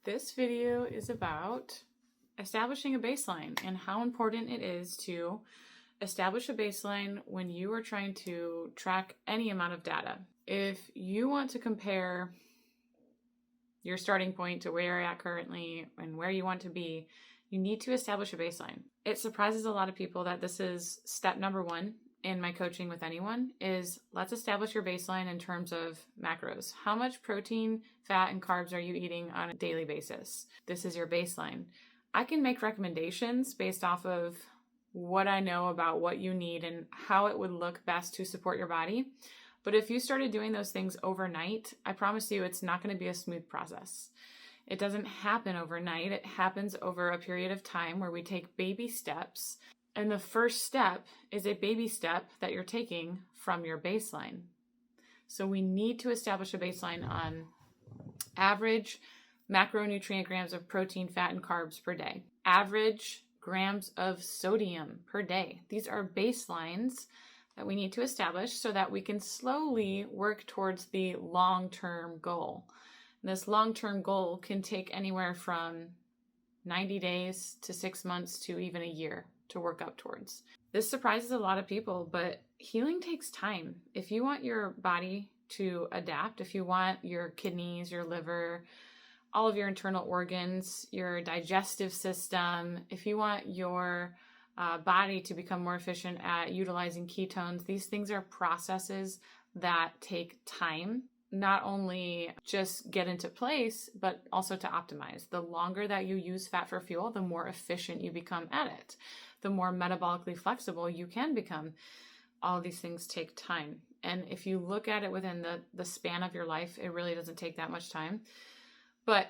This video is about establishing a baseline and how important it is to establish a baseline when you are trying to track any amount of data. If you want to compare your starting point to where you're at currently and where you want to be, you need to establish a baseline. It surprises a lot of people that this is step number one in my coaching with anyone is let's establish your baseline in terms of macros. How much protein, fat, and carbs are you eating on a daily basis? This is your baseline. I can make recommendations based off of what I know about what you need and how it would look best to support your body. But if you started doing those things overnight, I promise you it's not going to be a smooth process. It doesn't happen overnight. It happens over a period of time where we take baby steps. And the first step is a baby step that you're taking from your baseline. So we need to establish a baseline on average macronutrient grams of protein, fat, and carbs per day. Average grams of sodium per day. These are baselines that we need to establish so that we can slowly work towards the long-term goal. And this long-term goal can take anywhere from 90 days to 6 months to even a year to work up towards. This surprises a lot of people, but healing takes time. If you want your body to adapt, if you want your kidneys, your liver, all of your internal organs, your digestive system, if you want your body to become more efficient at utilizing ketones, these things are processes that take time. Not only just get into place, but also to optimize. The longer that you use fat for fuel, the more efficient you become at it. The more metabolically flexible you can become. All of these things take time. And if you look at it within the span of your life, it really doesn't take that much time. But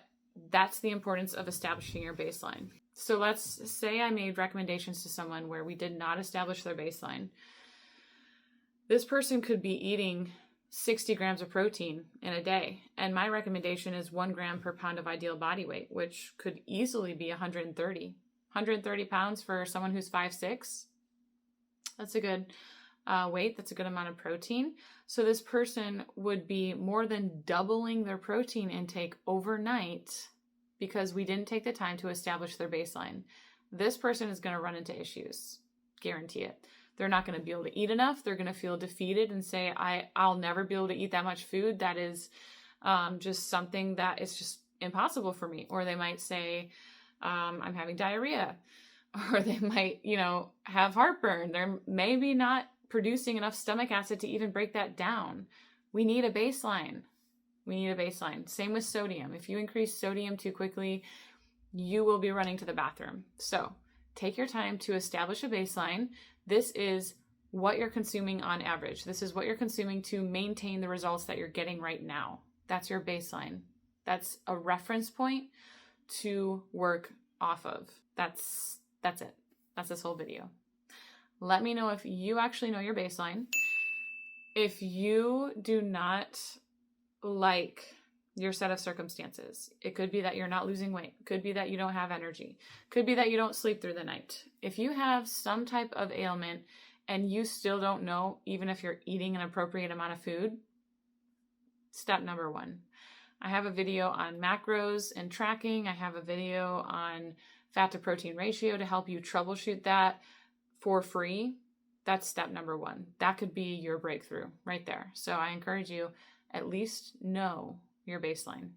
that's the importance of establishing your baseline. So let's say I made recommendations to someone where we did not establish their baseline. This person could be eating 60 grams of protein in a day. And my recommendation is 1 gram per pound of ideal body weight, which could easily be 130. 130 pounds for someone who's 5'6". That's a good weight. That's a good amount of protein. So this person would be more than doubling their protein intake overnight because we didn't take the time to establish their baseline. This person is going to run into issues. Guarantee it. They're not going to be able to eat enough. They're going to feel defeated and say, I'll never be able to eat that much food. That is just something that is just impossible for me. Or they might say, I'm having diarrhea. Or they might, have heartburn. They're maybe not producing enough stomach acid to even break that down. We need a baseline. Same with sodium. If you increase sodium too quickly, you will be running to the bathroom. So take your time to establish a baseline. This is what you're consuming on average. This is what you're consuming to maintain the results that you're getting right now. That's your baseline. That's a reference point to work off of. That's it. That's this whole video. Let me know if you actually know your baseline. If you do not like your set of circumstances, it could be that you're not losing weight. It could be that you don't have energy. It could be that you don't sleep through the night. If you have some type of ailment and you still don't know, even if you're eating an appropriate amount of food, step number one. I have a video on macros and tracking. I have a video on fat to protein ratio to help you troubleshoot that for free. That's step number one. That could be your breakthrough right there. So I encourage you at least know your baseline.